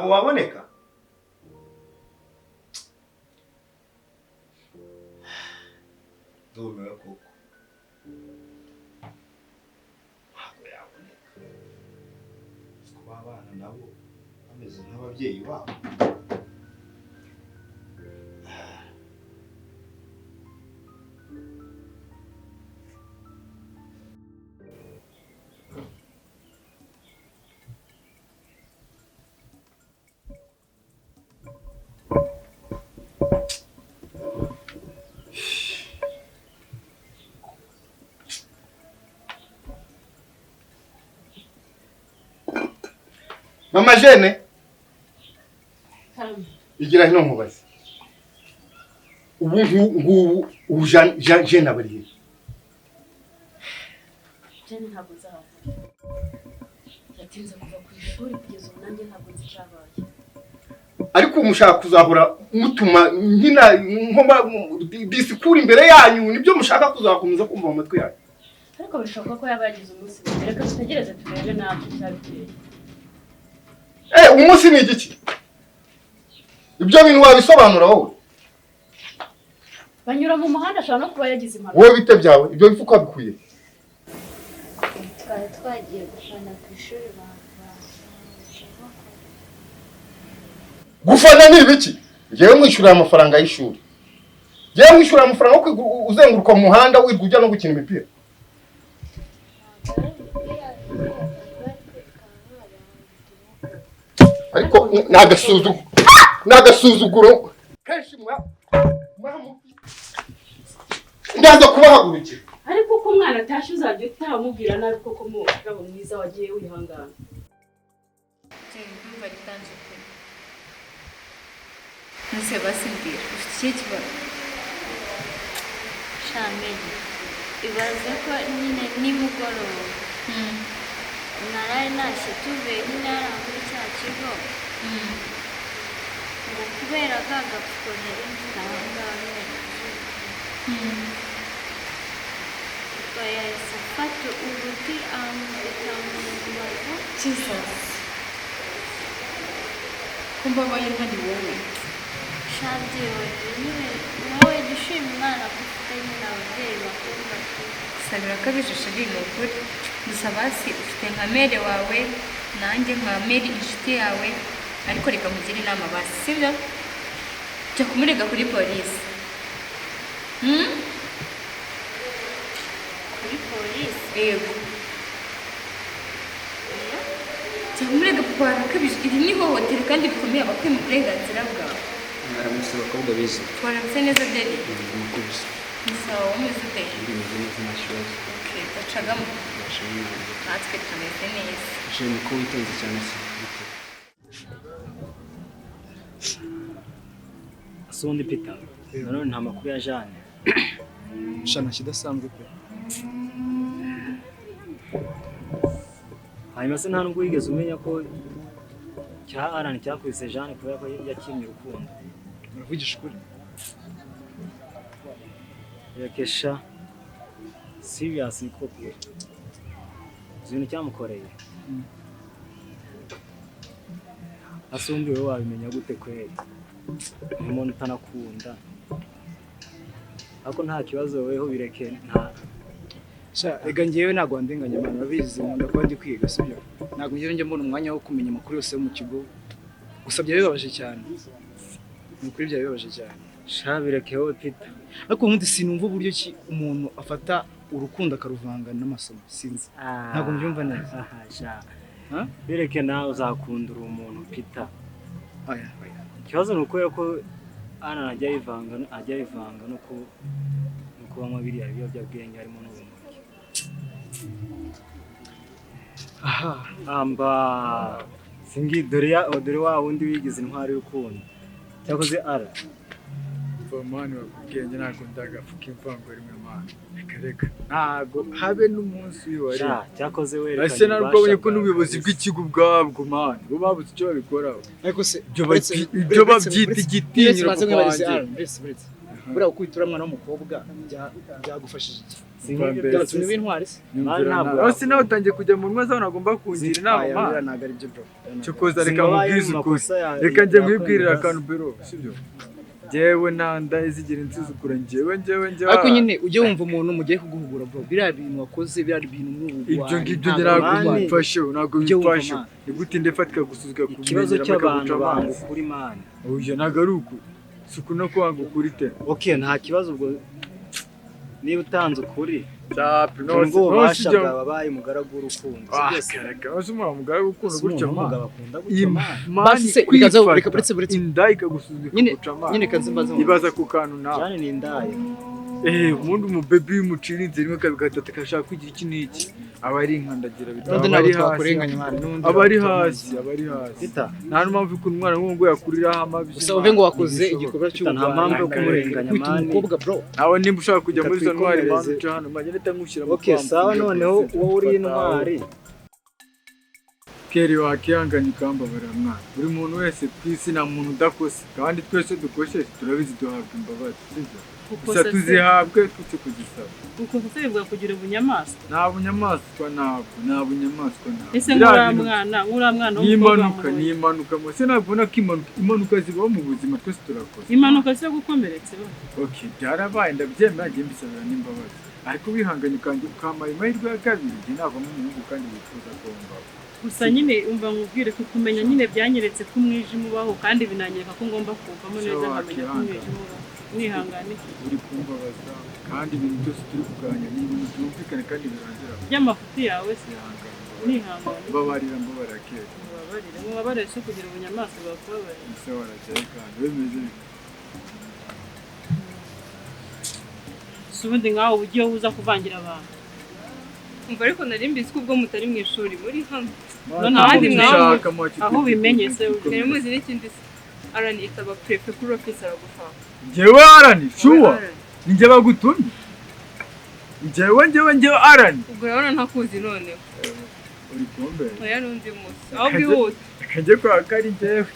ntabwo waboneka. Ndumiwe koko. Ntabwo yaboneka. Kuba abana nabo bameze nk'ababyeyi babo. Mama Jene. Igira hino mubaze. Ubu Jene abari. Jene ntabwo nzavuga. Yatinze kuva ku ishuri kugeza ubu nanjye ntabwo nzicabaye. Ariko mushaka kuzahura mutuma nkina nkoma disikuri imbere yanyu nibyo mushaka kuzakomeza kumva mu matwi yanyu. Ariko bishoboka ko yabagize umunsi reka tutegereze turebe nabyo cyabiteye. Umunsi ni igiki? Ibyo bintu wabisobanura wowe. Banyura mu muhanda ashaka no kuba yagize impanuka. Wowe bite byawe? Ibyo bifuka bikuye. Twagiye gufana ku ishuri Gufana ni ibiki? Ngewe mwishyura amafaranga y'ishuri. Ngewe mwishyura amafaranga yo uzenguruka mu muhanda wirwa ujya no gukina imipira. Ariko nagasuzuguro kenshi ndaza kubahagurukira. Ariko uko umwana atashye uzajya utamubwira nabi koko mugabo mwiza wagiye wihangana. Ndumva gitanze pe. Nse basimbira ufite ikibazo. Shamedi. Ibaze ko nyine nimugoroba. Naraye nashe tuvuye n'intara muri cya kigo. Ngo kubera gagapfuko nari mfite aho ngaho. Yahise afata uruti amubita mu mbavu. Jesus. Kumva baye ntari wowe. Shabye nyine wowe dushima umwana kufite nyine ababyeyi bakunda kusabira ko abijisho ari ukuri. Gusa basi ufite nka mere wawe nanjye nka mere inshuti yawe ariko reka mugire inama basi sibyo? Jya kumurega kuri polisi. Kuri polisi? Yego. Jya kumurega papa wawe akabije. Iri ni hohotera kandi bikomeye abakwiye mu burenganzira bwawe. Mwaramutse abakobwa beza. Twaramutse neza Deli. Mukubise. Sawa umeze ute? Ndimeze neza nta kibazo. Okay, gacagamo. Ndashimira. Natwe tumeze neza. Nshimye ko witonze cyane se. Asundi Peter. None nta makuru ya Jeanne. Shana kidasanzwe pe. Hanyuma se nta nubwo wigeze umenya ko cya Allan cyakwise Jeanne kubera ko yakimye urukundo. Uravugisha ukuri? Yakesha serious niko pe. Ibintu cyamukoreye. Asundi wewe wabimenya gute kweli? Umuntu utanakunda. Ako nta kibazo weho bireke nta. Sha ega ngewe ntago wandenganya abantu babizi nkunda kuba ndi kwiga sibyo. Ntago njye mbona umwanya wo kumenya amakuru yose yo mu kigo. Gusa byabibabaje cyane. Nukuri byabibabaje cyane. Sha bireke wowe Peter. Ariko ubundi sinumva uburyo ki umuntu afata urukundo akaruvanga n'amasomo sinzi. Ntago mbyumva neza. Sha. Bireke nawe uzakunda uri umuntu Peter. Oya. Ikibazo ni uko Allan ajya yivanga no banywa biriya biyobyabwenge harimo n'ubumogi. Amba singi dore wa wundi wigize intwari y'urukundo. Cyakoze Allan. Mani wakubwenge ntago ndagapfuka imvango rimwe mani. Reka. Ntago habe n'umunsi wari. Cyakoze werekanye. Ase narubonye ko n'ubuyobozi bw'ikigo bwabwo mani. Bo babuze icyo babikoraho. Ariko se ibyo babyita igitinyiro. buriya gukubita mwana w'umukobwa byagufashije iki byatumye w'intwari se hasi nawe utangiye kujya mu nwa zawe nagomba kungira inama ntabwo ari byo bro cyokoza reka mubwize ukuri reka njye nkwibwirira akantu bero sibyo jewe nanda izigera insuzukura njyewe ariko nyine ujye wumva umuntu mugiye kuguhugura bro biriya bintu wakoze biriya bintu n'ubu ibyo ngibyo ntabwo bifashe ntabwo bifashe ni gute ndefatika gusuzugura ku ikibazo cy'abantu banga ukuri mana oya ntabwo ari uku suku no kwanga ukuri te okay nta kibazo ubwo niba utanze ukuri tapi no ngo ubasha bwabaye umugaragu w'urukundo reka usumura umugaragu w'urukundo gutyo basi se reka buretse indaya ikagusuzugura nyine kanzimbaza ibaza ku kantu nawe cyane ni indaya ubundi umubebi w'umuciri inzira imwe kabiri gatatu kashaka kugira iki n'iki aba ari inkandagira aba ari hasi nta mpamvu ko umwana nk'uwo yakuriraho amabi gusa uve ngo wakoze igikorwa nta mpamvu yo kumurenganya mani nawe nimba ushaka kujya muri izo ntwari mpamvu uca hano magenda itangushyira mu okay sawa noneho wowe uri intwari keri wakihanganye ukambabarira mwana buri muntu wese ku isi nta muntu udakose kandi twese dukosheje turabizi duhabwa imbabazi sibyo gusa tuzihabwe twese kuzisaba uko se bivuga kugira ubunyamaswa nta bunyamaswa nta bunyamaswa ese nk'uriya mwana w'umukobwa ni impanuka mwese nabona ko impanuka zibaho mu buzima twese turakoze impanuka zo gukomeretsa okay byarabaye ndabyemera njye mbisabira n'imbabazi ariko wihanganye ukamara amahirwe ya kabiri njye navamo umuhungu kandi wifuza ko mbaho gusa nyine umva nkubwire ko kumenya nyine byanyeretse ko umwijima ubaho kandi binanyereka ko ngomba kuvamo neza nkamenya ko umwijima ubaho mwihangane uri kumbabaza kandi ibintu byose turi kuganira ni ibintu byumvikane kandi birangira by'amafuti yawe se mwihangane mbabarira kera mubabarire se kugira ubunyamaswa bakubabarira ese warajyaye kandi wemeze si ubundi nkaho ugiye uza kuvangira abantu umva ariko nari mbizi ko ubwo mutari mu ishuri muri hano abandi mwaho aho ubimenye se nari muzi n'ikindi se Allan itaba prefe kuri office aragushaka njyewe Allan shuwa njye bagutumye njyewe Allan ubwo rero ntakuzi noneho uri kumbe oya n'undi munsi aho bihute akajye kwa kari njyewe